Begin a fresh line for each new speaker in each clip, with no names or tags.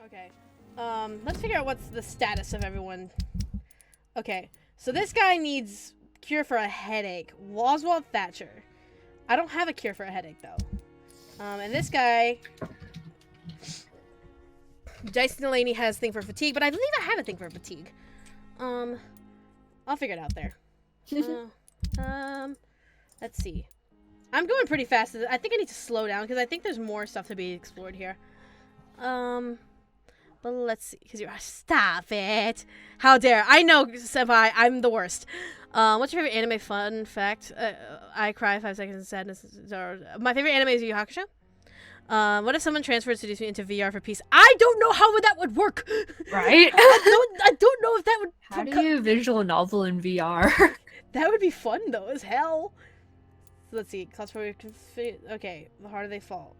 Okay. Let's figure out what's the status of everyone. Okay, so this guy needs cure for a headache. Oswald Thatcher. I don't have a cure for a headache, though. And this guy... Dyson Delaney has a thing for fatigue, but I believe I have a thing for fatigue. I'll figure it out there. Let's see. I'm going pretty fast. I think I need to slow down, because I think there's more stuff to be explored here. But let's see, because you're... Stop it! How dare. I know, Senpai, I'm the worst. What's your favorite anime fun fact? I cry 5 seconds in sadness. My favorite anime is Yu Yu Hakusho. What if someone transferred Seduce Me into VR for peace? I don't know how that would work!
Right?
I don't know if that would...
How do you visual novel in VR?
That would be fun, though, as hell. So let's see. Okay, the harder they fall.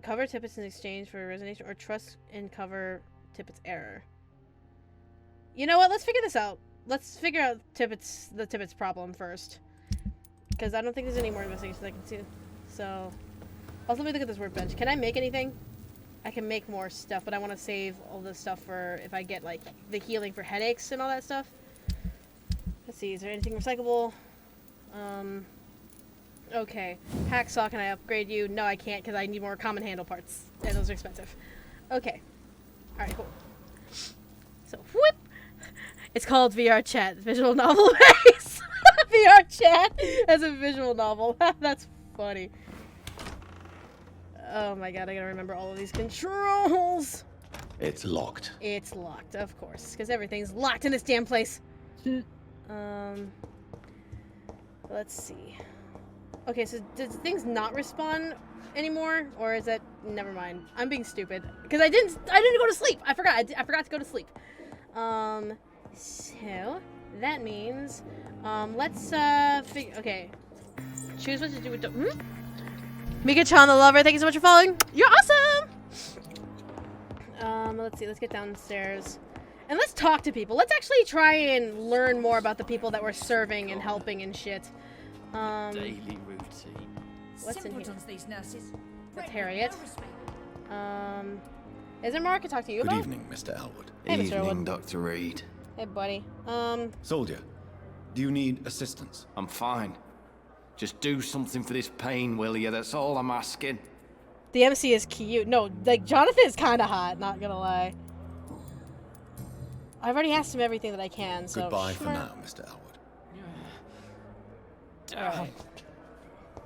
Cover Tippett's in exchange for resignation, or trust and cover Tippett's error. You know what? Let's figure this out. Let's figure out the Tippett's problem first. Because I don't think there's any more investigations I can see. So, also let me look at this workbench. Can I make anything? I can make more stuff, but I want to save all this stuff for if I get, like, the healing for headaches and all that stuff. Let's see. Is there anything recyclable? Okay. Hacksaw, can I upgrade you? No, I can't, because I need more common handle parts. And those are expensive. Okay. Alright, cool. So, whoop! It's called VR Chat. Visual novel base! VR Chat as a visual novel. That's funny. Oh my god, I gotta remember all of these controls!
It's locked.
It's locked, of course. Because everything's locked in this damn place. Let's see. Okay, so does things not respawn anymore, or is that... Never mind. I'm being stupid because I didn't go to sleep. I forgot to go to sleep. So that means let's okay. Choose what to do with Mika-chan the lover, thank you so much for following. You're awesome. Let's see. Let's get downstairs. And let's talk to people. Let's actually try and learn more about the people that we're serving and helping and shit.
Daily routine.
What's in here? That's Harriet. Is there more I can talk to you about?
Good evening, Mr. Elwood.
Hey, Mr.
Evening,
Elwood.
Dr. Reed.
Hey, buddy.
Soldier, do you need assistance?
I'm fine. Just do something for this pain, will you? That's all I'm asking.
The MC is cute. No, like, Jonathan is kind of hot, not gonna lie. I've already asked him everything that I can, so...
Goodbye for now, Mr. Elwood.
Alright.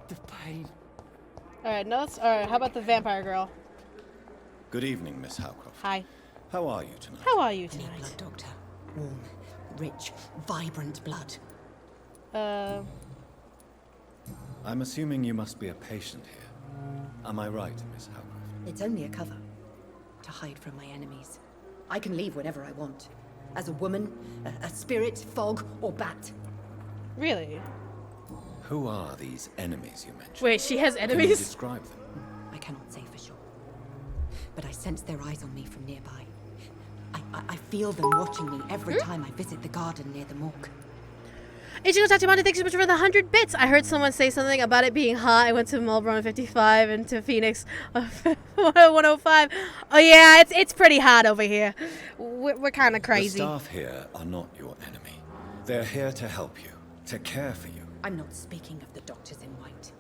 The pain.
Alright, no, let's... Alright, how about the vampire girl?
Good evening, Miss Howcroft.
Hi.
How are you tonight?
How are you
I need
tonight?
blood, Doctor. Warm, rich, vibrant blood.
I'm assuming you must be a patient here. Am I right, Miss Howcroft?
It's only a cover. To hide from my enemies. I can leave whenever I want. As a woman, a spirit, fog, or bat.
Really?
Who are these enemies you mentioned?
Wait, she has
Can you
enemies?
describe them?
I cannot say for sure. But I sense their eyes on me from nearby. I feel them watching me every time I visit the garden near the morgue.
Ichigo Tachibana, thanks so much for the 100 bits. I heard someone say something about it being hot. I went to Melbourne 55 and to Phoenix 105. Oh yeah, it's pretty hot over here. We're kind of crazy.
The staff here are not your enemy. They're here to help you, to care for you.
I'm not speaking of the doctors in white.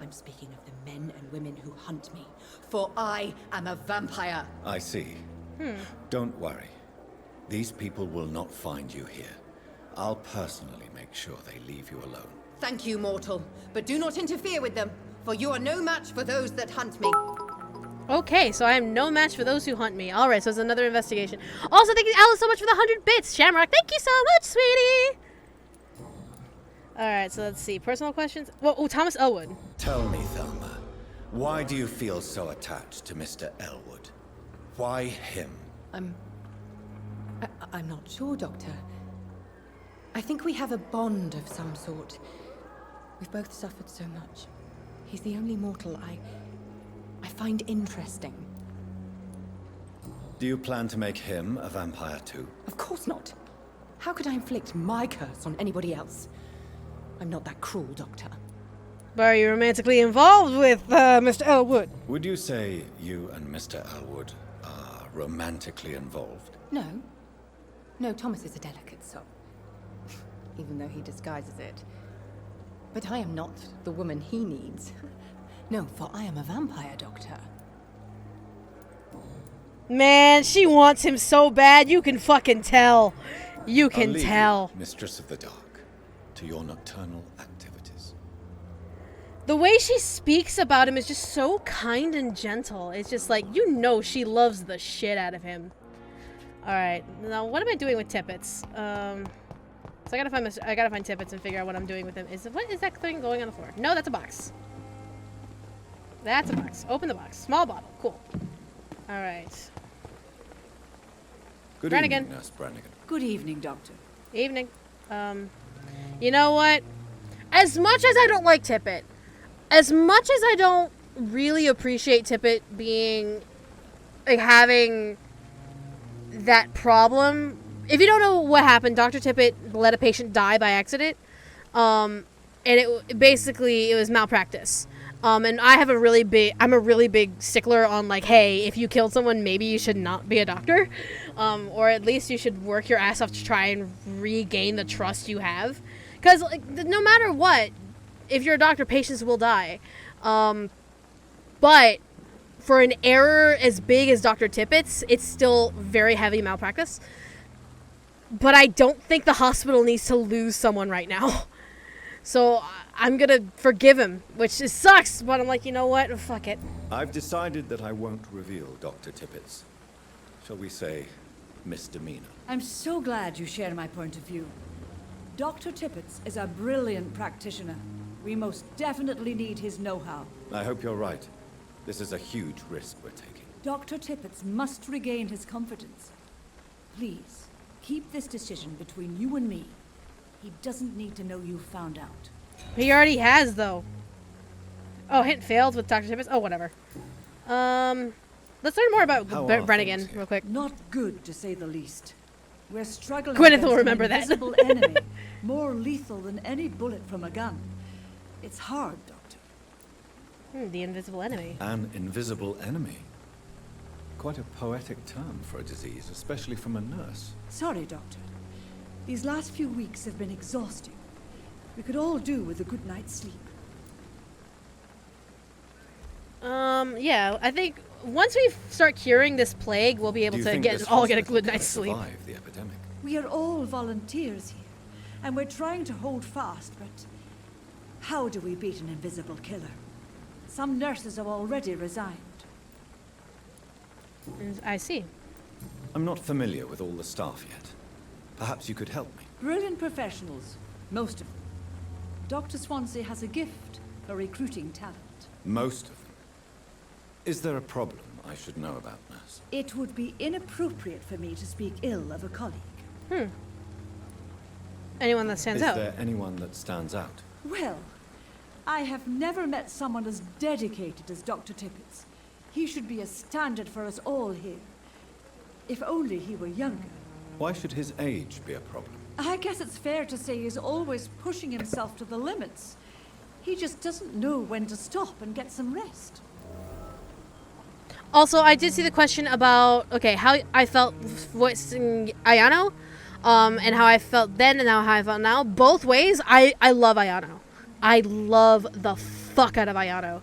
I'm speaking of the men and women who hunt me. For I am a vampire.
I see. Don't worry. These people will not find you here. I'll personally make sure they leave you alone.
Thank you, mortal. But do not interfere with them, for you are no match for those that hunt me.
Okay, so I am no match for those who hunt me. Alright, so it's another investigation. Also, thank you, Alice, so much for the 100 bits. Shamrock, thank you so much, sweetie. Alright, so let's see. Personal questions? Well, oh, Thomas Elwood.
Tell me, Thelma, why do you feel so attached to Mr. Elwood? Why him?
I'm not sure, Doctor. I think we have a bond of some sort. We've both suffered so much. He's the only mortal I find interesting.
Do you plan to make him a vampire too?
Of course not. How could I inflict my curse on anybody else? I'm not that cruel, Doctor.
But are you romantically involved with Mr. Elwood?
Would you say you and Mr. Elwood romantically involved?
No. No, Thomas is a delicate soul. Even though he disguises it. But I am not the woman he needs. No, for I am a vampire doctor.
Man, she wants him so bad, you can fucking tell. You can
I'll leave
tell.
you, Mistress of the Dark, to your nocturnal activities.
The way she speaks about him is just so kind and gentle. It's just like, you know she loves the shit out of him. Alright, now what am I doing with Tippets? So I gotta find Tippets and figure out what I'm doing with him. What is that thing going on the floor? No, that's a box. That's a box. Open the box. Small bottle. Cool. Alright.
Good
Brannigan.
evening, Nurse Brannigan.
Good evening, Doctor.
Evening. You know what? As much as I don't like Tippet, as much as I don't really appreciate Tippet being, like, having that problem, if you don't know what happened, Dr. Tippet let a patient die by accident, and it was malpractice. And I'm a really big stickler on, like, hey, if you killed someone, maybe you should not be a doctor. Or at least you should work your ass off to try and regain the trust you have. Because, like, no matter what, if you're a doctor, patients will die. But for an error as big as Dr. Tippett's, it's still very heavy malpractice. But I don't think the hospital needs to lose someone right now. So I'm gonna forgive him, which sucks, but I'm like, you know what? Fuck it.
I've decided that I won't reveal Dr. Tippett's, shall we say, misdemeanor.
I'm so glad you share my point of view. Dr. Tippets is a brilliant practitioner. We most definitely need his know-how.
I hope you're right. This is a huge risk we're taking.
Dr. Tippets must regain his confidence. Please, keep this decision between you and me. He doesn't need to know you found out.
He already has, though. Oh, hit failed with Dr. Tippett. Oh, whatever. Let's learn more about
How are
Brannigan
things here?
real quick.
Not good, to say the least. We're struggling
Gwyneth
against
will
an
remember that.
invisible enemy, more lethal than any bullet from a gun. It's hard, Doctor.
The invisible enemy.
An invisible enemy. Quite a poetic term for a disease, especially from a nurse.
Sorry, Doctor. These last few weeks have been exhausting. We could all do with a good night's sleep.
Yeah, I think once we start curing this plague, we'll be able
Do you
to
think
get
this
a good
hospital
night's
can
sleep.
survive the epidemic?
We are all volunteers here, and we're trying to hold fast, but how do we beat an invisible killer? Some nurses have already resigned.
I see.
I'm not familiar with all the staff yet. Perhaps you could help me.
Brilliant professionals, most of them. Dr. Swansea has a gift for recruiting talent.
Most of them. Is there a problem I should know about, nurse?
It would be inappropriate for me to speak ill of a colleague.
Anyone that stands
Is
out.
there anyone that stands out?
Well, I have never met someone as dedicated as Dr. Tippets. He should be a standard for us all here. If only he were younger.
Why should his age be a problem?
I guess it's fair to say he's always pushing himself to the limits. He just doesn't know when to stop and get some rest.
Also, I did see the question about, okay, how I felt voicing Ayano, and how I felt then and how I felt now. Both ways, I love Ayano. I love the fuck out of Ayano.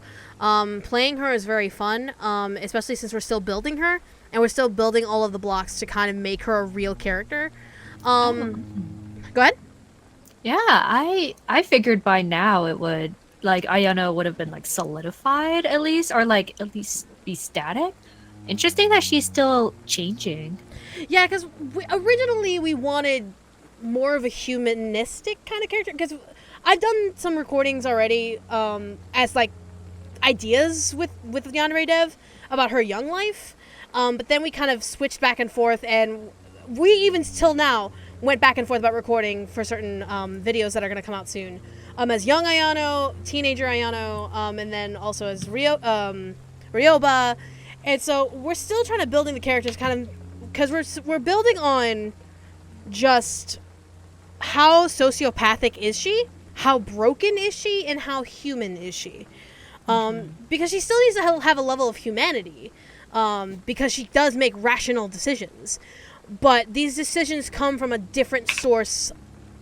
Playing her is very fun, especially since we're still building her, and we're still building all of the blocks to kind of make her a real character. Go ahead.
Yeah, I figured by now it would, like, Ayano would have been, like, solidified at least, or, like, at least be static. Interesting that she's still changing.
Yeah, because originally we wanted more of a humanistic kind of character, because I've done some recordings already as, like, ideas with Yandere Dev about her young life, but then we kind of switched back and forth, and we even till now went back and forth about recording for certain videos that are going to come out soon, as young Ayano, teenager Ayano, and then also as Ryoba. And so we're still trying to building the characters kind of, because we're building on just how sociopathic is she, how broken is she, and how human is she. Because she still needs to have a level of humanity. because she does make rational decisions. But these decisions come from a different source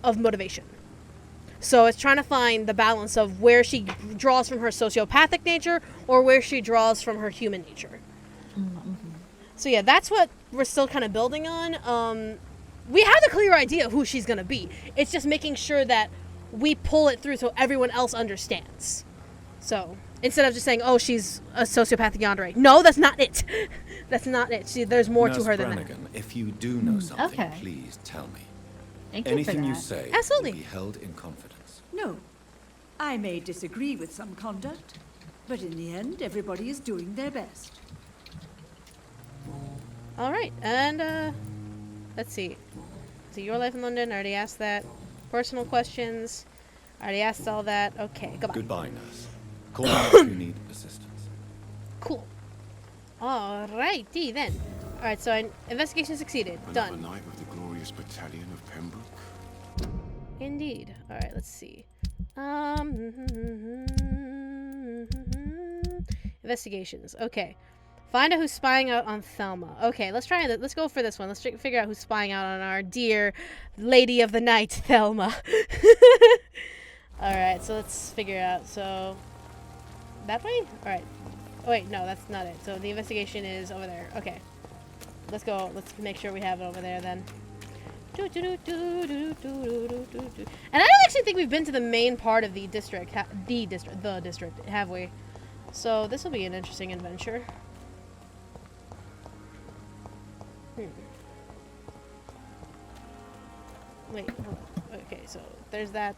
of motivation. So it's trying to find the balance of where she draws from her sociopathic nature or where she draws from her human nature.
Mm-hmm.
So yeah, that's what we're still kind of building on. We have a clear idea of who she's going to be. It's just making sure that we pull it through so everyone else understands. So instead of just saying, oh, she's a sociopathic yandere. No, that's not it. That's not it. There's more to her than that.
Brannigan, if you do know something,
okay.
please tell me.
Thank you
Anything
for
you
that.
say
Absolutely.
will be held in confidence.
No. I may disagree with some conduct, but in the end, everybody is doing their best.
All right, and let's see. So your life in London, I already asked that. Personal questions, I already asked all that. Okay, goodbye.
Goodbye, nurse. Call me if you need assistance.
Cool. All righty then. All right, so investigation succeeded.
Another
Done.
night with the glorious battalion of Pembroke.
Indeed. All right, let's see. Investigations. Okay. Find out who's spying out on Thelma. Okay, let's try that. Let's go for this one. Let's figure out who's spying out on our dear Lady of the Night, Thelma. Alright, so let's figure out. So, that way? Alright. Oh, wait, no, that's not it. So the investigation is over there. Okay. Let's go. Let's make sure we have it over there then. And I don't actually think we've been to the main part of the district. The district, have we? So this will be an interesting adventure. Wait, hold on. Okay, so there's that.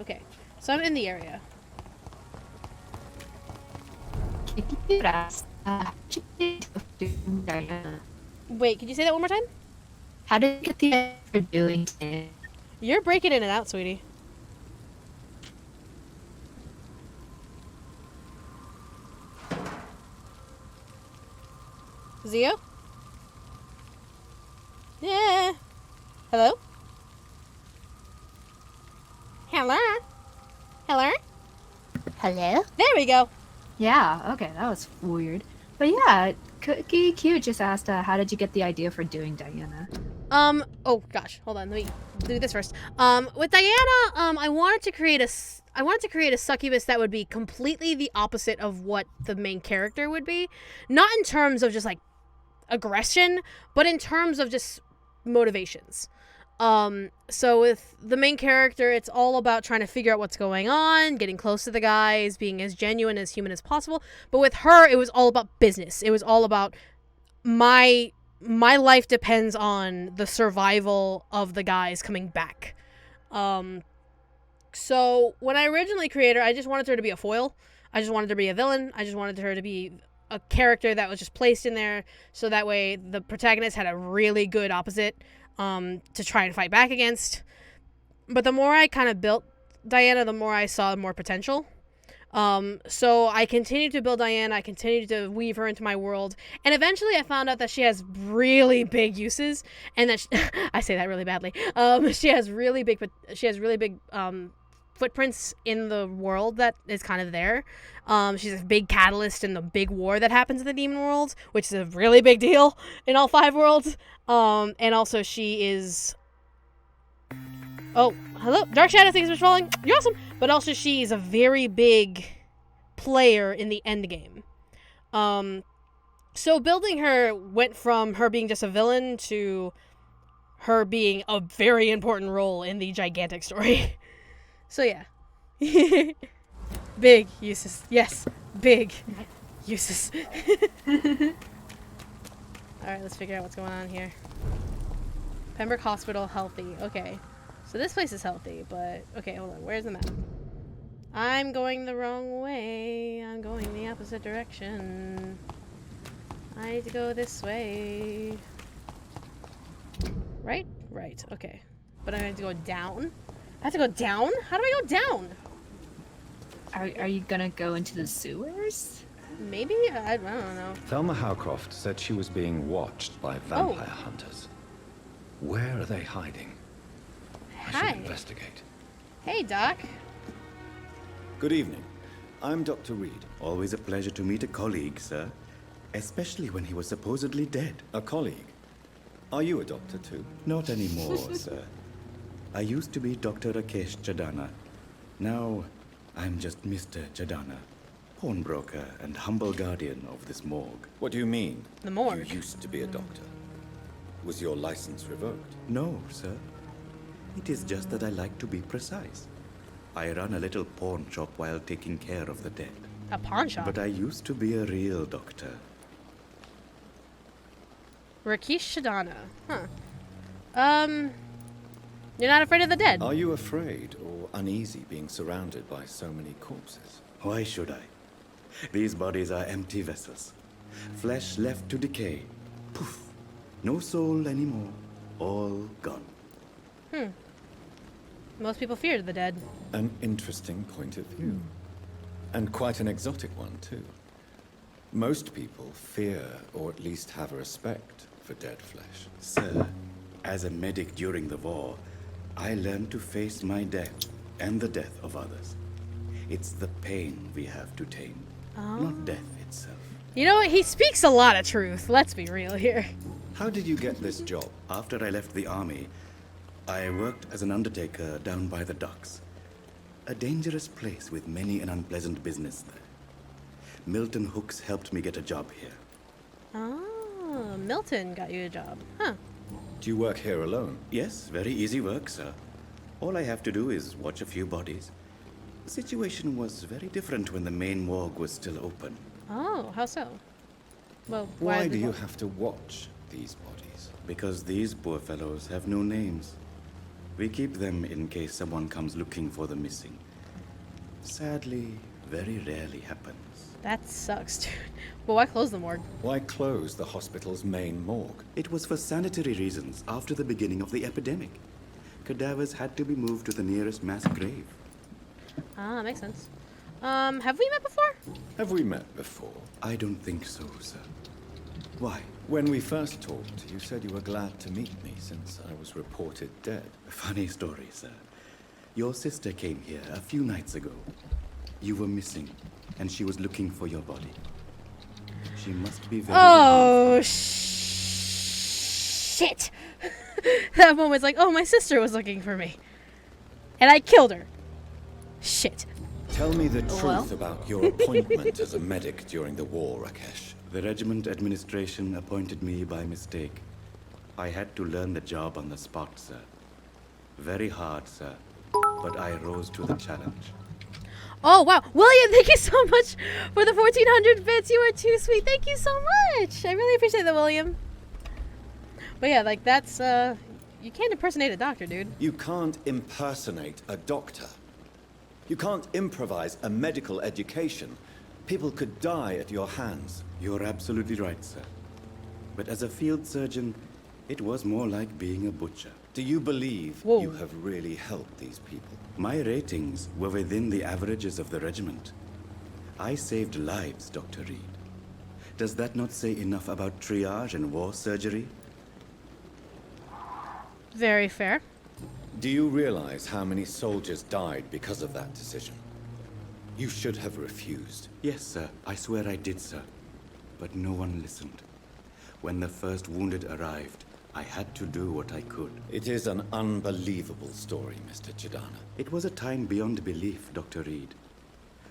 Okay, so I'm in the area. Wait, could you say that one more time?
How did you get the idea for doing it?
You're breaking in and out, sweetie. Zio? Yeah. Hello? Hello? Hello?
Hello?
There we go.
Yeah, okay, that was weird. But yeah, Cookie Q just asked, how did you get the idea for doing Diana?
Oh gosh, hold on, let me do this first. With Diana, I wanted to create a succubus that would be completely the opposite of what the main character would be. Not in terms of just like aggression, but in terms of just motivations. So with the main character, it's all about trying to figure out what's going on, getting close to the guys, being as genuine as human as possible. But with her, it was all about business. It was all about my life depends on the survival of the guys coming back. So when I originally created her, I just wanted her to be a foil. I just wanted her to be a villain. I just wanted her to be a character that was just placed in there so that way the protagonist had a really good opposite to try and fight back against. But the more I kind of built Diana, the more I saw more potential. So I continued to build Diana, I continued to weave her into my world, and eventually I found out that she has really big uses, and that I say that really badly. She has really big footprints in the world that is kind of there. She's a big catalyst in the big war that happens in the demon world, which is a really big deal in all 5 worlds. And also she is... Oh, hello. Dark Shadow, thanks for following. You're awesome. But also she is a very big player in the end game. So building her went from her being just a villain to her being a very important role in the gigantic story. So yeah. Big uses. Yes. Big uses. Alright, let's figure out what's going on here. Pembroke Hospital, healthy. Okay. So this place is healthy, but... Okay, hold on. Where's the map? I'm going the wrong way. I'm going the opposite direction. I need to go this way. Right? Right. Okay. But I need to go down? I have to go down? How do I go down?
Are you gonna go into the sewers?
Maybe? I don't know.
Thelma Howcroft said she was being watched by vampire hunters. Where are they hiding? I
Hi.
should investigate.
Hey, Doc.
Good evening. I'm Dr. Reed. Always a pleasure to meet a colleague, sir. Especially when he was supposedly dead.
A colleague. Are you a doctor too?
Not anymore, sir. I used to be Dr. Rakesh Chadana. Now, I'm just Mr. Chadana, pawnbroker and humble guardian of this morgue.
What do you mean?
The morgue.
You used to be a doctor. Was your license revoked?
No, sir. It is just that I like to be precise. I run a little pawn shop while taking care of the dead.
A pawn shop.
But I used to be a real doctor.
Rakesh Shadana. Huh. You're not afraid of the dead?
Are you afraid or uneasy being surrounded by so many corpses?
Why should I? These bodies are empty vessels. Flesh left to decay. Poof. No soul anymore. All gone.
Most people fear the dead.
An interesting point of view. And quite an exotic one, too. Most people fear, or at least have a respect, for dead flesh.
Sir, as a medic during the war, I learned to face my death and the death of others. It's the pain we have to tame, not death itself.
You know what? He speaks a lot of truth. Let's be real here.
How did you get this job?
After I left the army, I worked as an undertaker down by the docks. A dangerous place with many an unpleasant business there. Milton Hooks helped me get a job here.
Oh, Milton got you a job. Huh.
Do you work here alone?
Yes, very easy work, sir. All I have to do is watch a few bodies. The situation was very different when the main morgue was still open.
Oh, how so? Well,
Why
did
do
they-
you have to watch these bodies?
Because these poor fellows have no names. We keep them in case someone comes looking for the missing. Sadly, very rarely happens.
That sucks, dude. Well, why close the morgue?
Why close the hospital's main morgue?
It was for sanitary reasons after the beginning of the epidemic. Cadavers had to be moved to the nearest mass grave.
Ah, makes sense. Have we met before?
Have we met before?
I don't think so, sir. Why?
When we first talked, you said you were glad to meet me since I was reported dead.
Funny story, sir. Your sister came here a few nights ago. You were missing, and she was looking for your body. She must be very...
Oh, shit. That moment's like, oh, my sister was looking for me. And I killed her. Shit.
Tell me the truth
Well?
about your appointment as a medic during the war, Rakesh.
The regiment administration appointed me by mistake. I had to learn the job on the spot, sir. Very hard, sir. But I rose to the challenge.
Oh, wow. William, thank you so much for the 1,400 bits. You are too sweet. Thank you so much. I really appreciate that, William. But yeah, like, that's, you can't impersonate a doctor, dude.
You can't impersonate a doctor. You can't improvise a medical education. People could die at your hands.
You're absolutely right, sir. But as a field surgeon, it was more like being a butcher.
Do you believe
Whoa.
you have really helped these people?
My ratings were within the averages of the regiment. I saved lives, Dr. Reed. Does that not say enough about triage and war surgery?
Very fair.
Do you realize how many soldiers died because of that decision? You should have refused.
Yes, sir. I swear I did, sir. But no one listened. When the first wounded arrived, I had to do what I could.
It is an unbelievable story, Mr. Chidana.
It was a time beyond belief, Dr. Reed.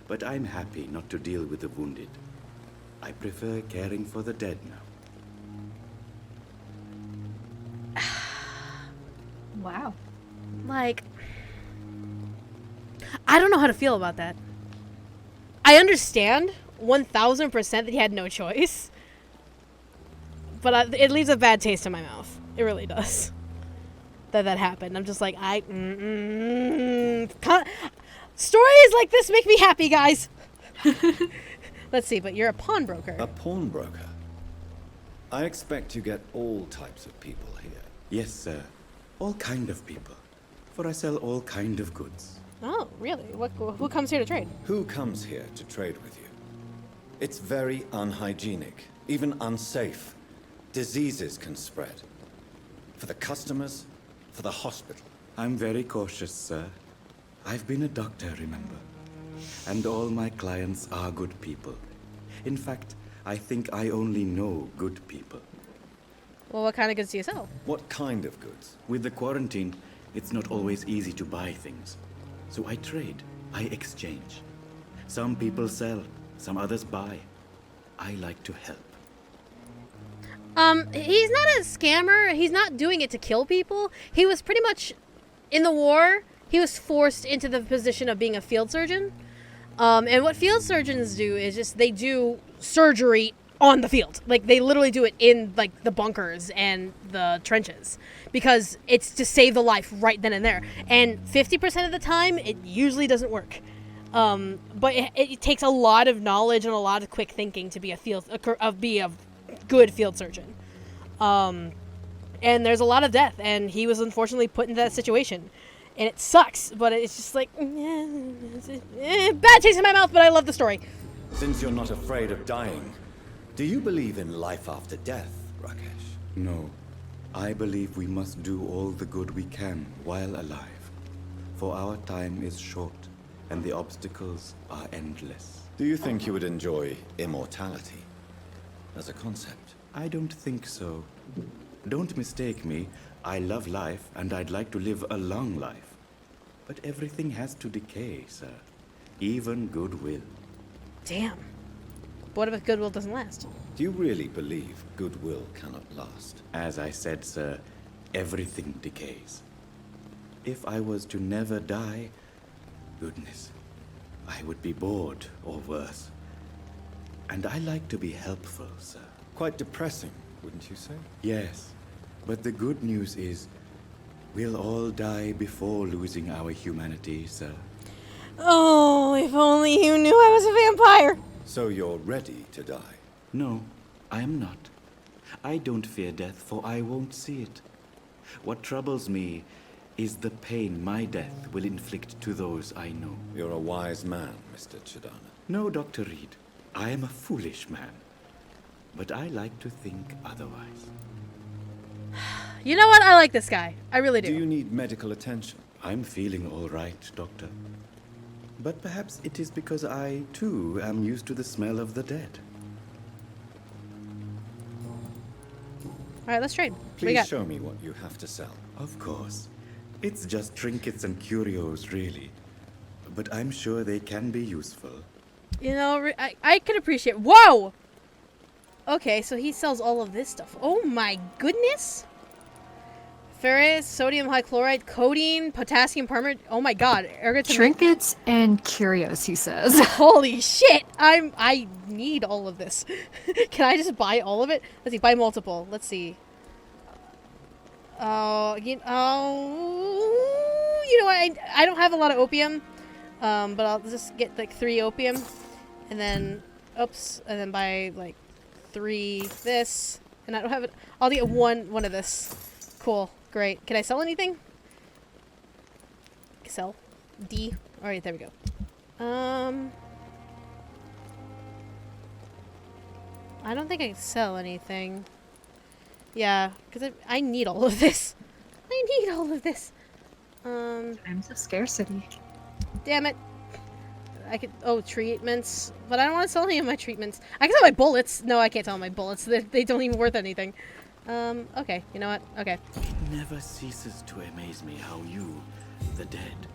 But I'm happy not to deal with the wounded. I prefer caring for the dead now.
Wow.
Like, I don't know how to feel about that. I understand 1,000% that he had no choice. But it leaves a bad taste in my mouth. It really does. That happened. I'm just like, stories like this make me happy, guys. Let's see, but you're a pawnbroker.
A pawnbroker? I expect you get all types of people here.
Yes, sir. All kind of people. For I sell all kind of goods.
Oh, really? Who comes here to trade?
Who comes here to trade with you? It's very unhygienic, even unsafe. Diseases can spread. For the customers, for the hospital.
I'm very cautious, sir. I've been a doctor, remember? And all my clients are good people. In fact, I think I only know good people.
Well, what kind of goods do you sell?
What kind of goods?
With the quarantine, it's not always easy to buy things. So I trade, I exchange. Some people sell, some others buy. I like to help.
He's not a scammer. He's not doing it to kill people. He was pretty much, in the war, he was forced into the position of being a field surgeon. And what field surgeons do is just, they do surgery on the field. Like, they literally do it in, like, the bunkers and the trenches. Because it's to save the life right then and there. And 50% of the time, it usually doesn't work. But it takes a lot of knowledge and a lot of quick thinking to be a good field surgeon. And there's a lot of death, and he was unfortunately put into that situation. And it sucks, but it's just like, bad taste in my mouth, but I love the story.
Since you're not afraid of dying, do you believe in life after death, Rakesh?
No. I believe we must do all the good we can while alive. For our time is short, and the obstacles are endless.
Do you think you would enjoy immortality as a concept?
I don't think so. Don't mistake me. I love life, and I'd like to live a long life. But everything has to decay, sir. Even goodwill.
Damn. What if goodwill doesn't last?
Do you really believe goodwill cannot last?
As I said, sir, everything decays. If I was to never die, goodness, I would be bored or worse. And I like to be helpful, sir.
Quite depressing, wouldn't you say?
Yes, but the good news is we'll all die before losing our humanity, sir.
Oh, if only you knew I was a vampire.
So you're ready to die?
No, I am not. I don't fear death, for I won't see it. What troubles me is the pain my death will inflict to those I know.
You're a wise man, Mr. Chidana.
No, Dr. Reed. I am a foolish man. But I like to think otherwise.
You know what? I like this guy. I really do.
Do you need medical attention?
I'm feeling all right, Doctor. But perhaps it is because I, too, am used to the smell of the dead.
Alright, let's trade. What do you
Please
got?
show me what you have to sell.
Of course. It's just trinkets and curios, really. But I'm sure they can be useful.
You know, I could appreciate. Whoa! Okay, so he sells all of this stuff. Oh my goodness! Ferrous, sodium hychloride, codeine, potassium permanate. Oh my god,
Trinkets and curios, he says.
Holy shit! I need all of this. Can I just buy all of it? Let's see, buy multiple. Let's see. You know what? I don't have a lot of opium, but I'll just get like 3 opium, and then oops, and then buy like 3 this, and I don't have it. I'll get one of this. Cool, great. Can I sell anything? Sell D. All right, there we go. I don't think I can sell anything. Yeah, because I need all of this. I need all of this.
Times of scarcity.
Damn it. I could. Oh, treatments. But I don't want to sell any of my treatments. I can sell my bullets. No, I can't sell my bullets. They don't even worth anything. Okay. You know what? Okay.
It never ceases to amaze me how you, the dead,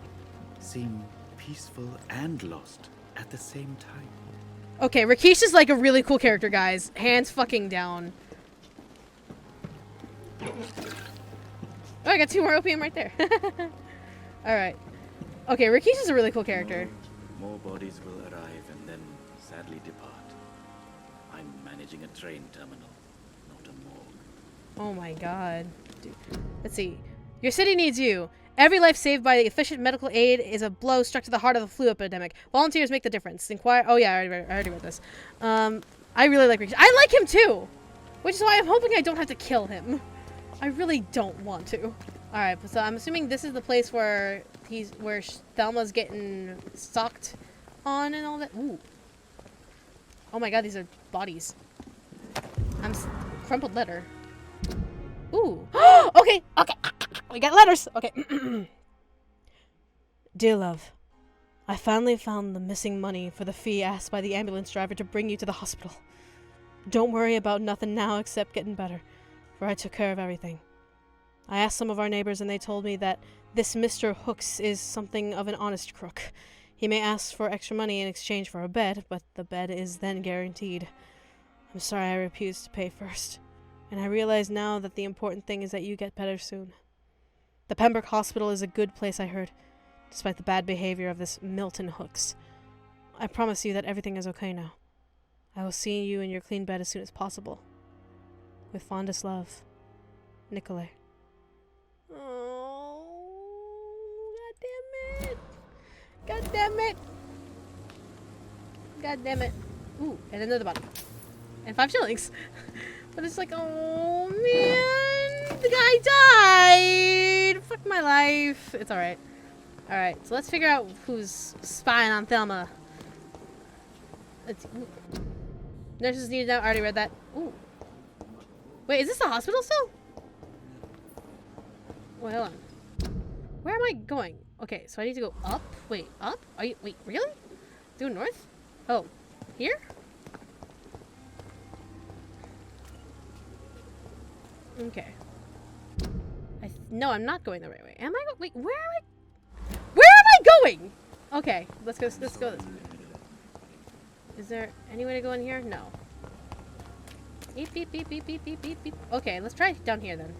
seem peaceful and lost at the same time.
Okay, Rakesh is like a really cool character, guys. Hands fucking down. Oh, I got 2 more opium right there. Alright. Okay, Rakesh is a really cool character.
More bodies will arrive and then sadly depart. I'm managing a train terminal, not a morgue.
Oh my god. Dude. Let's see. Your city needs you. Every life saved by efficient medical aid is a blow struck to the heart of the flu epidemic. Volunteers make the difference. Inquire. Oh yeah, I already read this. I really like Rakesh. I like him too! Which is why I'm hoping I don't have to kill him. I really don't want to. Alright, so I'm assuming this is the place where Thelma's getting stalked on and all that. Ooh. Oh my god, these are bodies. Crumpled letter. Ooh. Okay. We got letters. Okay. Dear love, I finally found the missing money for the fee asked by the ambulance driver to bring you to the hospital. Don't worry about nothing now except getting better, for I took care of everything. I asked some of our neighbors and they told me that this Mr. Hooks is something of an honest crook. He may ask for extra money in exchange for a bed, but the bed is then guaranteed. I'm sorry I refused to pay first, and I realize now that the important thing is that you get better soon. The Pembroke Hospital is a good place, I heard, despite the bad behavior of this Milton Hooks. I promise you that everything is okay now. I will see you in your clean bed as soon as possible. With fondest love, Nicolai. Oh, God damn it. God damn it. God damn it. Ooh, and another bottle. And 5 shillings. But it's like, oh man, the guy died. Fuck my life. It's alright. Alright, so let's figure out who's spying on Thelma. Let's, nurses needed now. I already read that. Ooh. Wait, is this a hospital still? Wait, hold on. Where am I going? Okay, so I need to go up. Wait, up? Are you? Wait, really? Due north? Oh, here? Okay. No, I'm not going the right way. Am I? Wait, where am I? Where am I going? Okay, let's go. Let's go this way. Is there any way to go in here? No. Beep, beep, beep, beep, beep, beep, beep, beep. Okay, let's try down here then.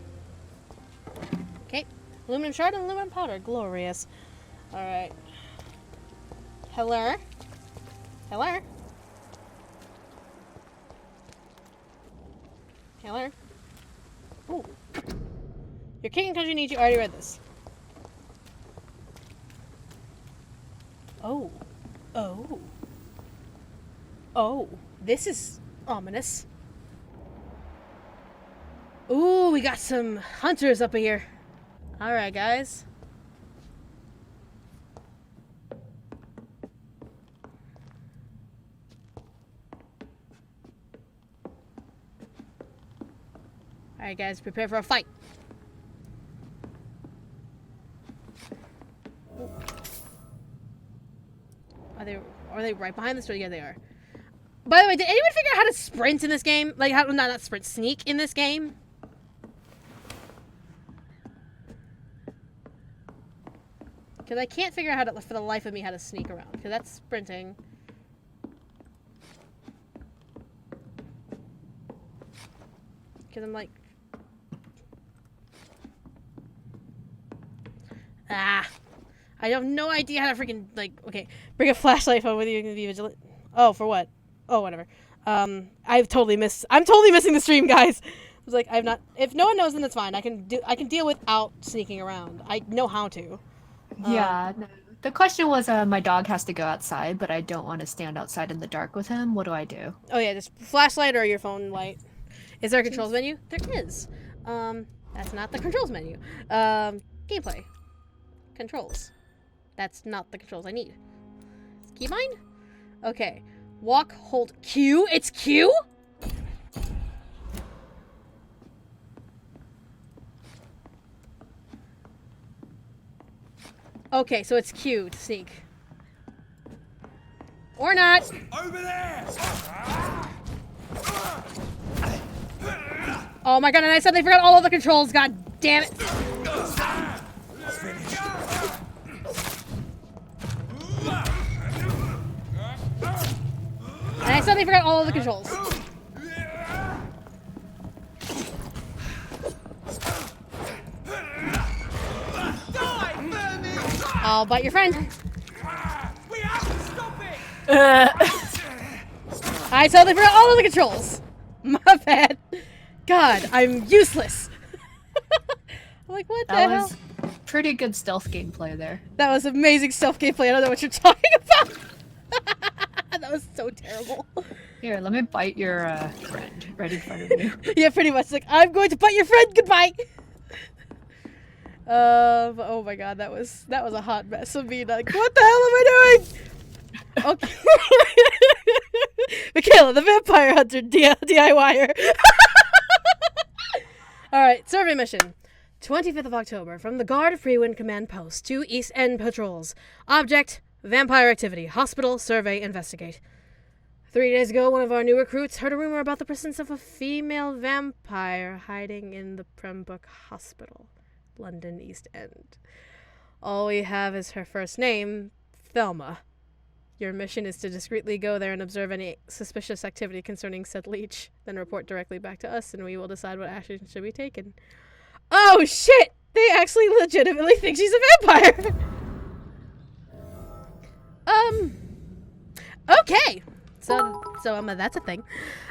Okay. Aluminum shard and aluminum powder. Glorious. Alright. Hello? Hello? Hello? Ooh. Your king and country needs you. I already read this. Oh. Oh. Oh. This is ominous. Ooh, we got some hunters up here. Alright, guys. Alright, guys, prepare for a fight. Ooh. Are they right behind this door? Yeah, they are. By the way, did anyone figure out how to sprint in this game? Like, how, not sprint, sneak in this game? Because I can't figure out how to, for the life of me, how to sneak around. Because that's sprinting. Because I'm like... Ah! I have no idea how to freaking, like, okay. Bring a flashlight phone with you and be vigilant. Oh, for what? Oh, whatever. I'm totally missing the stream, guys. I was like, if no one knows, then that's fine. I can deal without sneaking around. I know how to.
Yeah. No. The question was, my dog has to go outside, but I don't want to stand outside in the dark with him. What do I do?
Oh yeah, just flashlight or your phone light. Is there a controls menu? There is. That's not the controls menu. Gameplay. Controls. That's not the controls I need. Keybind? Okay. Walk, hold, Q? It's Q? Okay, so it's Q to sneak. Or not.
Over there!
Oh my god, and I suddenly forgot all of the controls, god damn it. And I suddenly forgot all of the controls. I'll bite your friend.
We have to stop it!
I suddenly forgot all of the controls. My bad. God, I'm useless. I'm like, what the hell?
That was pretty good stealth gameplay there.
That was amazing stealth gameplay. I don't know what you're talking about. That was so terrible.
Here, let me bite your friend right in front of you.
Yeah, pretty much. Like, I'm going to bite your friend. Goodbye. Oh my god, that was a hot mess of me. Like, what the hell am I doing? Okay. Michaela, the vampire hunter DIYer. Alright, survey mission. 25th of October, from the Guard of Freewind Command Post to East End Patrols. Object, vampire activity. Hospital, survey, investigate. 3 days ago, one of our new recruits heard a rumor about the presence of a female vampire hiding in the Pembroke Hospital, London East End. All we have is her first name, Thelma. Your mission is to discreetly go there and observe any suspicious activity concerning said leech, then report directly back to us, and we will decide what action should be taken. Oh shit! They actually legitimately think she's a vampire! Okay. So that's a thing.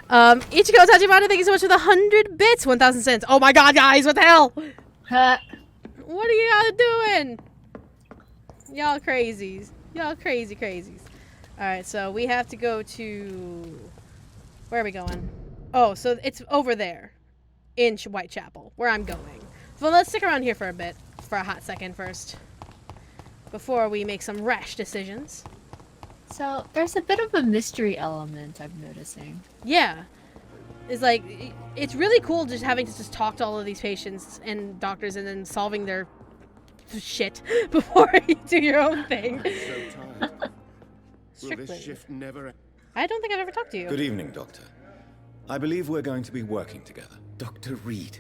Ichigo Tachibana, thank you so much for the 100 bits, 1,000 cents. Oh my god, guys, what the hell? What are y'all doing? Y'all crazies. Y'all crazies. Alright, so we have to go to... Where are we going? Oh, so it's over there. In Whitechapel, where I'm going. Well, let's stick around here for a bit. For a hot second first. Before we make some rash decisions.
So there's a bit of a mystery element I'm noticing.
Yeah. It's like, it's really cool just having to just talk to all of these patients and doctors and then solving their shit before you do your own thing.
I'm so tired. Will this shift never...
I don't think I've ever talked to you.
Good evening, Doctor. I believe we're going to be working together.
Dr. Reed.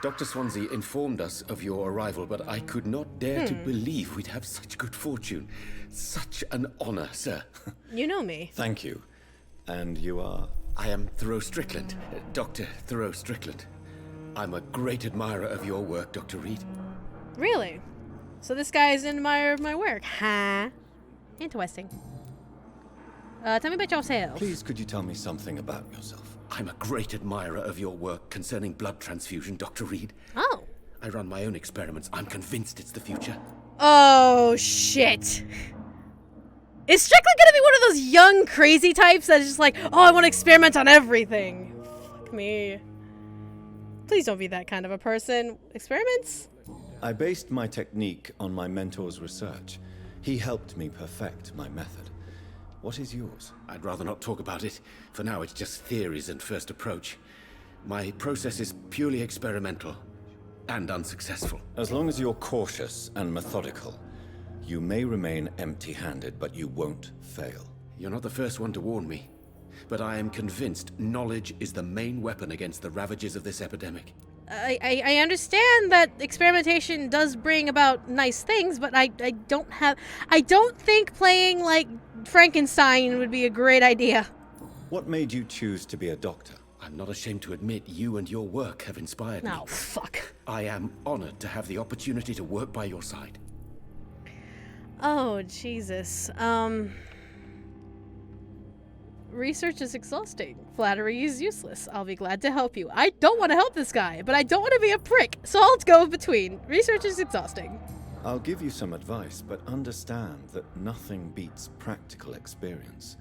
Dr. Swansea informed us of your arrival, but I could not dare to believe we'd have such good fortune. Such an honor, sir.
You know me.
Thank you. And you are?
I am Thoreau Strickland, Dr. Thoreau Strickland. I'm a great admirer of your work, Dr. Reed.
Really? So this guy is an admirer of my work, huh? Interesting. Tell me about yourself.
Please, could you tell me something about yourself?
I'm a great admirer of your work concerning blood transfusion, Dr. Reed.
Oh.
I run my own experiments. I'm convinced it's the future.
Oh, shit. Is Strickland gonna be one of those young, crazy types that is just like, oh, I want to experiment on everything? Fuck me. Please don't be that kind of a person. Experiments?
I based my technique on my mentor's research. He helped me perfect my method. What is yours?
I'd rather not talk about it. For now, it's just theories and first approach. My process is purely experimental and unsuccessful.
As long as you're cautious and methodical, you may remain empty-handed, but you won't fail.
You're not the first one to warn me, but I am convinced knowledge is the main weapon against the ravages of this epidemic.
I understand that experimentation does bring about nice things, but I don't think playing like Frankenstein would be a great idea.
What made you choose to be a doctor?
I'm not ashamed to admit you and your work have inspired me.
Oh, fuck.
I am honored to have the opportunity to work by your side.
Oh, Jesus. Research is exhausting. Flattery is useless. I'll be glad to help you. I don't want to help this guy, but I don't want to be a prick, so I'll go between. Research is exhausting.
I'll give you some advice, but understand that nothing beats practical experience,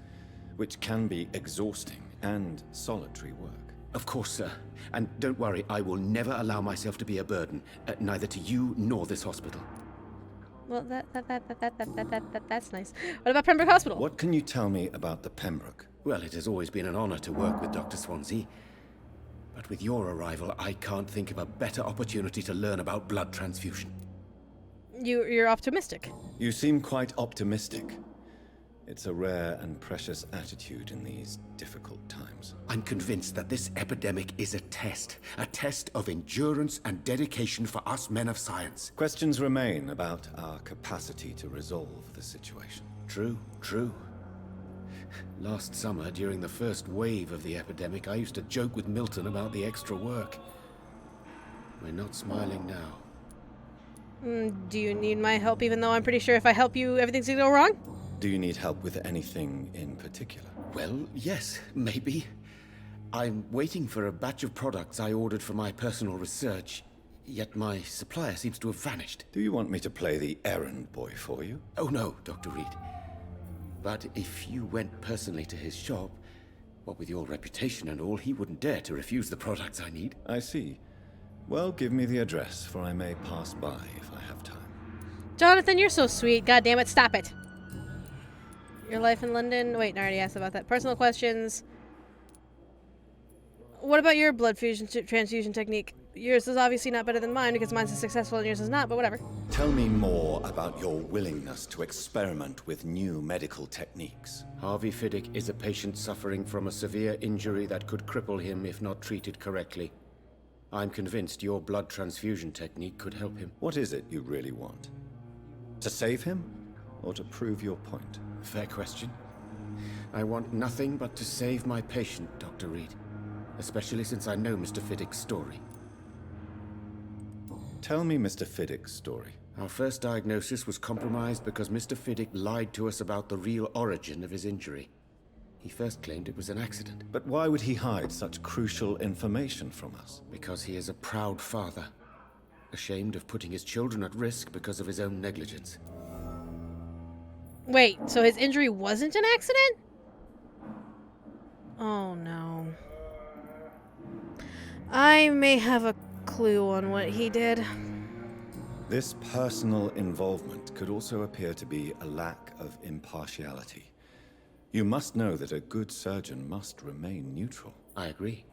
which can be exhausting and solitary work.
Of course, sir. And don't worry, I will never allow myself to be a burden, neither to you nor this hospital.
Well, that's nice. What about Pembroke Hospital?
What can you tell me about the Pembroke?
Well, it has always been an honor to work with Dr. Swansea. But with your arrival, I can't think of a better opportunity to learn about blood transfusion.
You're optimistic.
You seem quite optimistic. It's a rare and precious attitude in these difficult times.
I'm convinced that this epidemic is a test of endurance and dedication for us men of science.
Questions remain about our capacity to resolve the situation.
True. Last summer, during the first wave of the epidemic, I used to joke with Milton about the extra work. We're not smiling now.
Do you need my help, even though I'm pretty sure if I help you, everything's gonna go wrong?
Do you need help with anything in particular?
Well, yes, maybe. I'm waiting for a batch of products I ordered for my personal research, yet my supplier seems to have vanished.
Do you want me to play the errand boy for you?
Oh no, Dr. Reed. But if you went personally to his shop, what with your reputation and all, he wouldn't dare to refuse the products I need.
I see. Well, give me the address, for I may pass by if I have time.
Jonathan, you're so sweet. God damn it, stop it. Your life in London? Wait, I already asked about that. Personal questions. what about your blood transfusion technique? Yours is obviously not better than mine because mine's is successful and yours is not, but whatever.
Tell me more about your willingness to experiment with new medical techniques.
Harvey Fiddick is a patient suffering from a severe injury that could cripple him if not treated correctly. I'm convinced your blood transfusion technique could help him.
What is it you really want? To save him, or to prove your point?
Fair question. I want nothing but to save my patient, Dr. Reed. Especially since I know Mr. Fiddick's story.
Tell me Mr. Fiddick's story.
Our first diagnosis was compromised because Mr. Fiddick lied to us about the real origin of his injury. He first claimed it was an accident.
But why would he hide such crucial information from us?
Because he is a proud father, ashamed of putting his children at risk because of his own negligence.
Wait, so his injury wasn't an accident? Oh no. I may have a clue on what he did.
This personal involvement could also appear to be a lack of impartiality. You must know that a good surgeon must remain neutral.
I agree.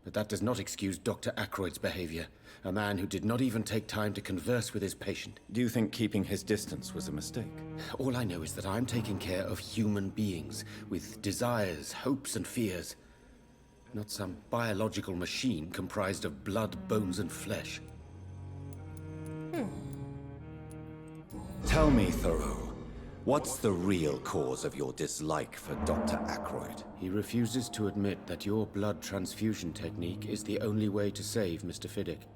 But that does not excuse Dr. Ackroyd's behavior, a man who did not even take time to converse with his patient.
Do you think keeping his distance was a mistake?
All I know is that I'm taking care of human beings with desires, hopes, and fears. Not some biological machine comprised of blood, bones, and flesh.
Tell me, Thoreau, what's the real cause of your dislike for Dr. Ackroyd?
He refuses to admit that your blood transfusion technique is the only way to save Mr. Fiddick.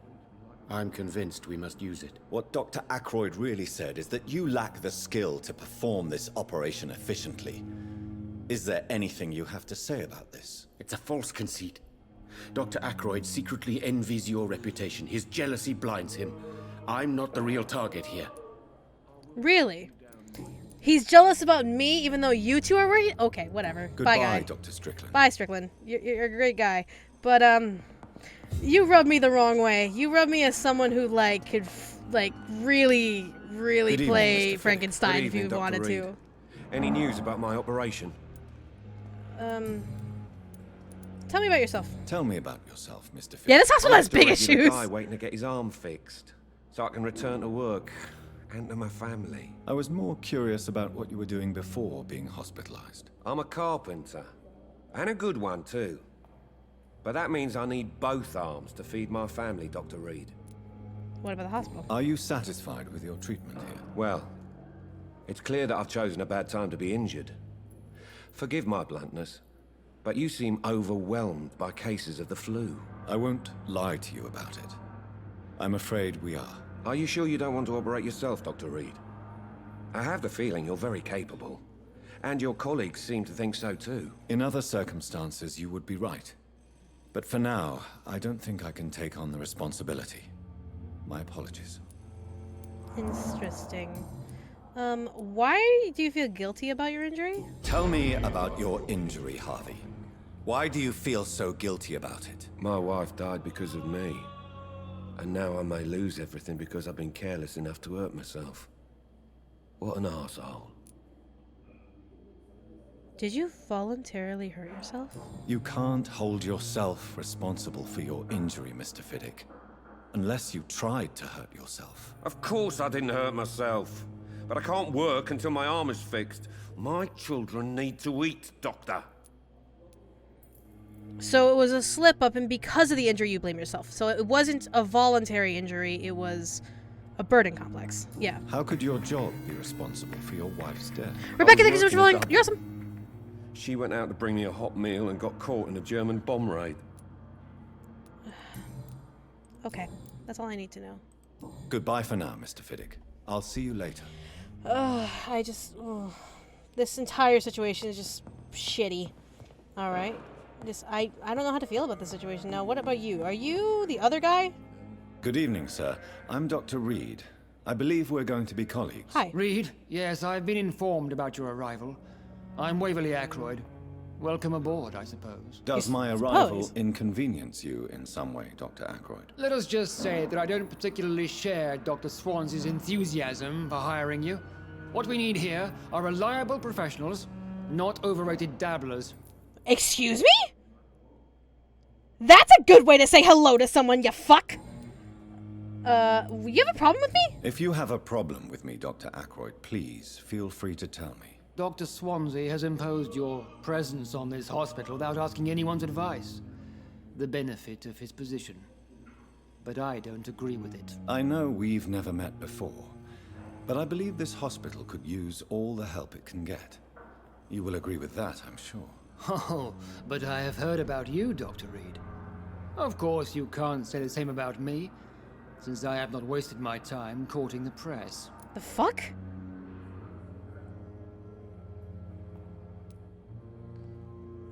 I'm convinced we must use it.
What Dr. Ackroyd really said is that you lack the skill to perform this operation efficiently. Is there anything you have to say about this?
It's a false conceit. Dr. Ackroyd secretly envies your reputation. His jealousy blinds him. I'm not the real target here.
Really? He's jealous about me even though you two are working? Okay, whatever.
Goodbye,
Bye, guy.
Dr. Strickland.
Bye, Strickland. You're a great guy. But, you rub me the wrong way. You rub me as someone who, like, could, really, really
Good
play
evening, Mr. Fiddick.
Frankenstein
Good
if you
evening, Dr.
wanted
Reed.
to.
Any news about my operation?
Tell me about yourself.
Tell me about yourself, Mr. Fiddick.
Yeah, this hospital has
I'm
big
just a regular
issues.
guy waiting to get his arm fixed, so I can return to work and to my family.
I was more curious about what you were doing before being hospitalized.
I'm a carpenter, and a good one too. But that means I need both arms to feed my family, Dr. Reed.
What about the hospital?
Are you satisfied with your treatment here?
Well, it's clear that I've chosen a bad time to be injured. Forgive my bluntness, but you seem overwhelmed by cases of the flu.
I won't lie to you about it. I'm afraid we are.
Are you sure you don't want to operate yourself, Dr. Reed? I have the feeling you're very capable, and your colleagues seem to think so too.
In other circumstances, you would be right. But for now, I don't think I can take on the responsibility. My apologies.
Interesting. Why do you feel guilty about your injury?
Tell me about your injury, Harvey. Why do you feel so guilty about it?
My wife died because of me. And now I may lose everything because I've been careless enough to hurt myself. What an arsehole.
Did you voluntarily hurt yourself?
You can't hold yourself responsible for your injury, Mr. Fiddick. Unless you tried to hurt yourself.
Of course I didn't hurt myself. But I can't work until my arm is fixed. My children need to eat, Doctor.
So it was a slip-up, and because of the injury, you blame yourself. So it wasn't a voluntary injury, it was a burden complex. Yeah.
How could your job be responsible for your wife's death?
Rebecca, thank you so much for
working
following.
at
You're awesome.
She went out to bring me a hot meal and got caught in a German bomb raid.
Okay, that's all I need to know.
Goodbye for now, Mr. Fiddick. I'll see you later.
This entire situation is just shitty. Alright. I don't know how to feel about this situation now. What about you? Are you the other guy?
Good evening, sir. I'm Dr. Reed. I believe we're going to be colleagues.
Hi.
Reed, yes, I've been informed about your arrival. I'm Waverly Ackroyd. Welcome aboard, I suppose.
Does my arrival inconvenience you in some way, Dr. Ackroyd?
Let us just say that I don't particularly share Dr. Swans's enthusiasm for hiring you. What we need here are reliable professionals, not overrated dabblers.
Excuse me? That's a good way to say hello to someone, you fuck! You have a problem with me?
If you have a problem with me, Dr. Ackroyd, please feel free to tell me.
Dr. Swansea has imposed your presence on this hospital without asking anyone's advice. The benefit of his position. But I don't agree with it.
I know we've never met before, but I believe this hospital could use all the help it can get. You will agree with that, I'm sure.
Oh, but I have heard about you, Dr. Reed. Of course, you can't say the same about me, since I have not wasted my time courting the press.
The fuck?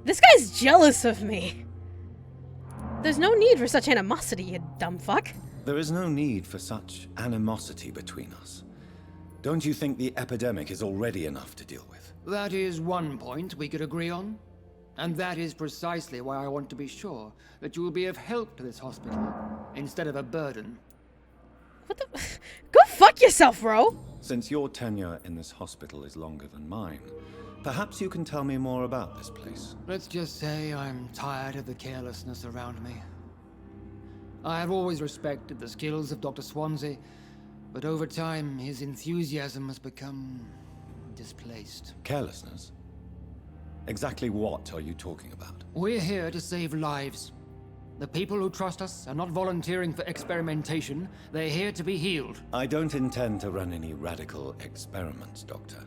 This guy's jealous of me. There's no need for such animosity, you dumb fuck.
There is no need for such animosity between us. Don't you think the epidemic is already enough to deal with?
That is one point we could agree on. And that is precisely why I want to be sure that you will be of help to this hospital, instead of a burden.
What the? Go fuck yourself, bro!
Since your tenure in this hospital is longer than mine, perhaps you can tell me more about this place.
Let's just say I'm tired of the carelessness around me. I have always respected the skills of Dr. Swansea, but over time his enthusiasm has become displaced.
Carelessness? Exactly what are you talking about?
We're here to save lives. The people who trust us are not volunteering for experimentation. They're here to be healed.
I don't intend to run any radical experiments, Doctor.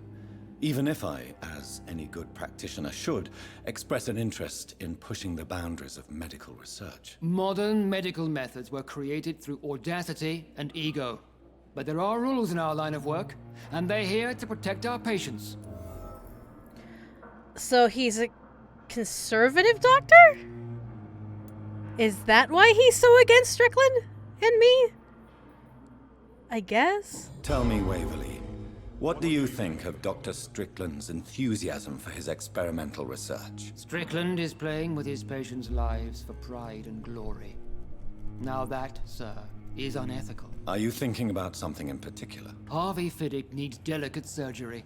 Even if I, as any good practitioner should, express an interest in pushing the boundaries of medical research.
Modern medical methods were created through audacity and ego. But there are rules in our line of work, and they're here to protect our patients.
So he's a conservative doctor? Is that why he's so against Strickland and me? I guess.
Tell me, Waverly, what do you think of Dr. Strickland's enthusiasm for his experimental research?
Strickland is playing with his patients' lives for pride and glory. Now that, sir, is unethical.
Are you thinking about something in particular?
Harvey Fiddick needs delicate surgery.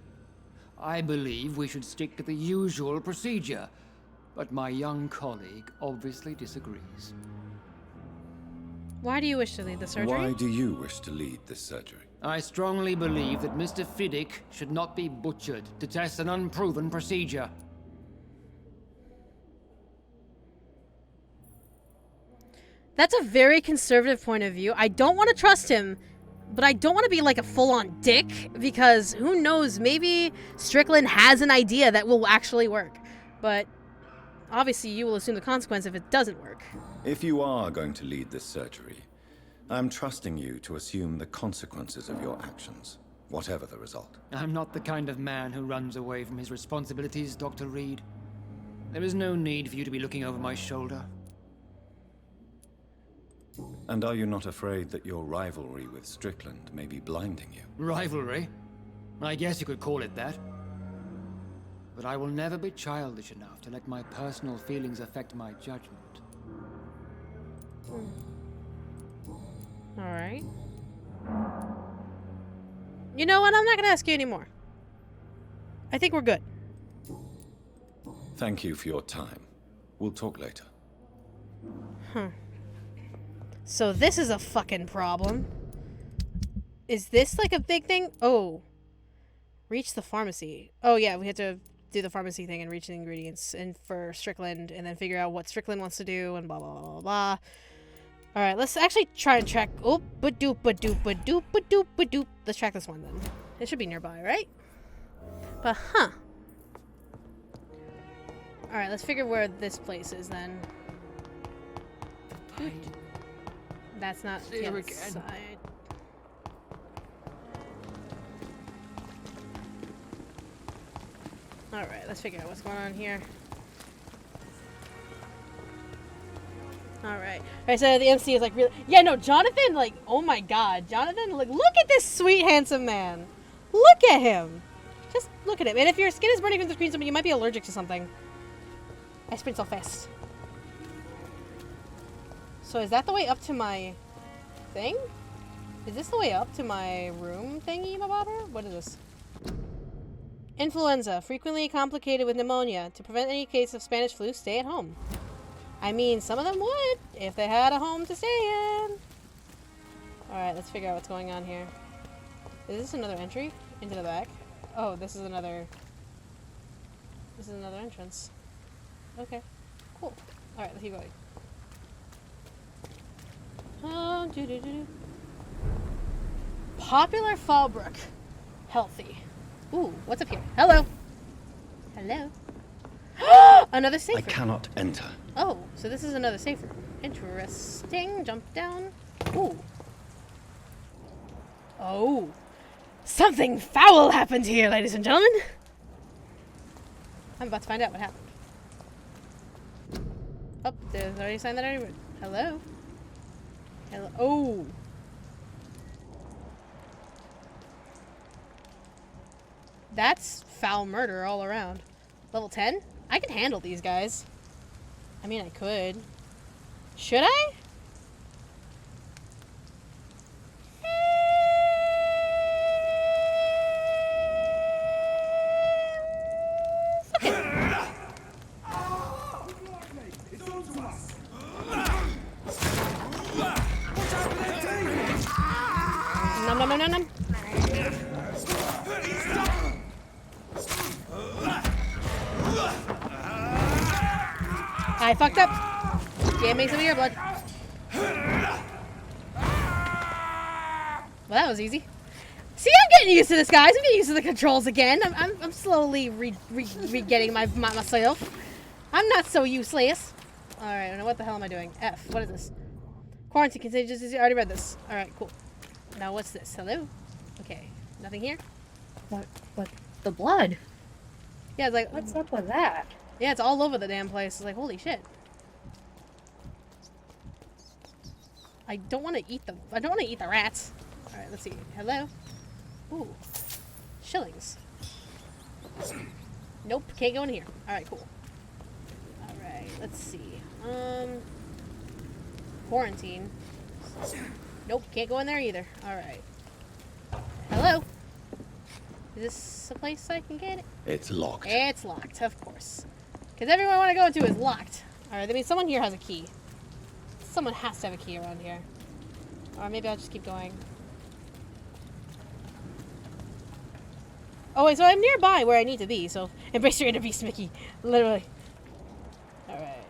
I believe we should stick to the usual procedure, but my young colleague obviously disagrees.
Why do you wish to lead the surgery?
Why do you wish to lead this surgery?
I strongly believe that Mr. Fiddick should not be butchered to test an unproven procedure.
That's a very conservative point of view. I don't want to trust him, but I don't want to be like a full-on dick, because who knows, maybe Strickland has an idea that will actually work. But obviously you will assume the consequence if it doesn't work.
If you are going to lead this surgery, I'm trusting you to assume the consequences of your actions, whatever the result.
I'm not the kind of man who runs away from his responsibilities, Dr. Reed. There is no need for you to be looking over my shoulder.
And are you not afraid that your rivalry with Strickland may be blinding you?
Rivalry? I guess you could call it that. But I will never be childish enough to let my personal feelings affect my judgment.
Alright. You know what? I'm not gonna ask you anymore. I think we're good.
Thank you for your time. We'll talk later.
Huh. So this is a fucking problem. Is this like a big thing? Oh. Reach the pharmacy. Oh yeah, we have to do the pharmacy thing and reach the ingredients and for Strickland and then figure out what Strickland wants to do and blah blah blah blah blah. Alright, let's actually try and track. Oh, ba-doop, ba-doop, ba-doop, ba-doop, ba-doop. Let's track this one then. It should be nearby, right? But huh. Alright, let's figure where this place is then. That's not the other side. Alright, let's figure out what's going on here. Alright. Alright, so the MC is like really... Yeah, no, Jonathan, like, oh my god. Jonathan, like, look at this sweet, handsome man. Look at him. Just look at him. And if your skin is burning from the screen, you might be allergic to something. I sprint so fast. So is that the way up to my thing? Is this the way up to my room thingy, my bobber? What is this? Influenza, frequently complicated with pneumonia. To prevent any case of Spanish flu, stay at home. I mean, some of them would, if they had a home to stay in. Alright, let's figure out what's going on here. Is this another entry? Into the back? Oh, this is another entrance. Okay, cool. Alright, let's keep going. Popular Fallbrook. Healthy. Ooh, what's up here? Hello. Hello. Another safe room.
I cannot enter.
Oh, so this is another safe room. Interesting. Jump down. Ooh. Oh. Something foul happened here, ladies and gentlemen. I'm about to find out what happened. Oh, there's already a sign that I already read. Hello? Hello? Oh. That's foul murder all around. Level 10? I can handle these guys. I mean, I could. Should I? Nom nom nom nom nom. I fucked up. Can't make some of your blood. Well, that was easy. See, I'm getting used to this, guys. I'm getting used to the controls again. I'm slowly re-getting myself. I'm not so useless. All right, now what the hell am I doing? F. What is this? Quarantine contingencies. I already read this. All right, cool. Now what's this? Hello? Okay, nothing here.
What the blood?
Yeah, it's like
What's up with that?
yeah, it's all over the damn place. It's like holy shit. I don't want to eat the rats. All right, let's see. Hello? Ooh. Shillings. Nope, can't go in here. All right, cool. All right, let's see. Quarantine. Nope, can't go in there either. All right. Hello? Is this a place I can get it?
It's locked.
It's locked, of course. Because everyone I want to go into is locked. All right, that means someone here has a key. Someone has to have a key around here. Or maybe I'll just keep going. Oh, wait, so I'm nearby where I need to be, so embrace your inner beast, Mickey. Literally. Alright.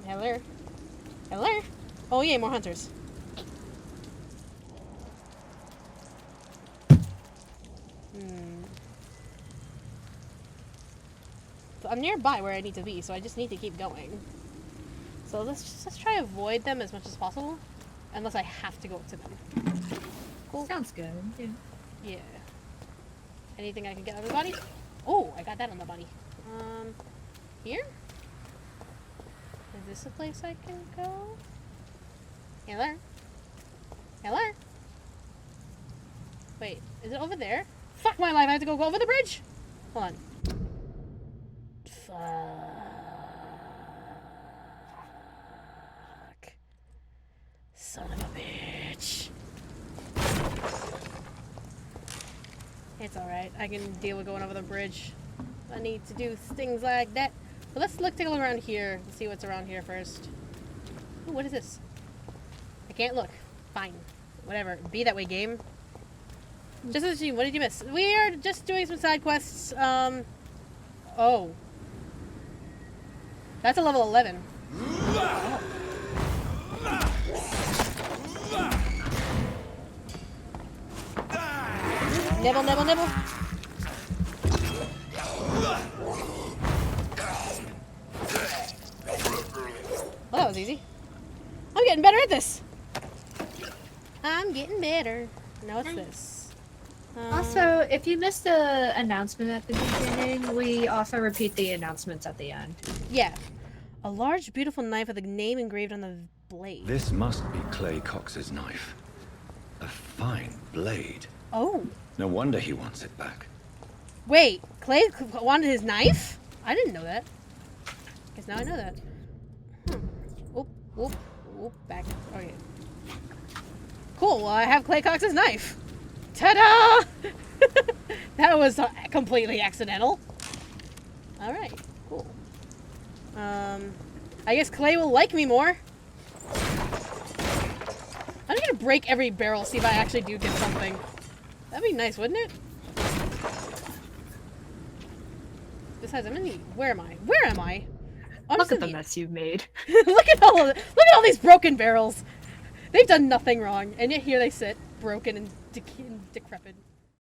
Hello? Hello? Oh, yay, more hunters. So I'm nearby where I need to be, so I just need to keep going. So let's try to avoid them as much as possible, unless I have to go to them. Cool.
Sounds good. Yeah.
Yeah. Anything I can get on the body? Oh, I got that on the body. Here? Is this a place I can go? Hello? Hello? Wait, is it over there? Fuck my life, I have to go over the bridge? Hold on. Fuck. Son of a bitch. It's alright. I can deal with going over the bridge. I need to do things like that. But let's take a look around here and see what's around here first. Ooh, what is this? I can't look. Fine. Whatever. Be that way, game. Just as you, what did you miss? We are just doing some side quests. Oh. That's a level 11. Oh. Nibble, nibble, nibble. Well, that was easy. I'm getting better at this. I'm getting better. Now what's this?
Also, if you missed the announcement at the beginning, we also repeat the announcements at the end.
Yeah. A large, beautiful knife with a name engraved on the blade.
This must be Clay Cox's knife. A fine blade.
Oh.
No wonder he wants it back.
Wait, Clay wanted his knife? I didn't know that. Guess now I know that. Oop, oop, oop, back. Okay. Cool, well I have Clay Cox's knife. Ta-da! That was completely accidental. Alright, cool. I guess Clay will like me more. I'm gonna break every barrel, see if I actually do get something. That'd be nice, wouldn't it? Besides, I'm in the... Where am I? Where am I? Oh,
Look at the mess you've made.
Look at all these broken barrels. They've done nothing wrong, and yet here they sit, broken and decrepit.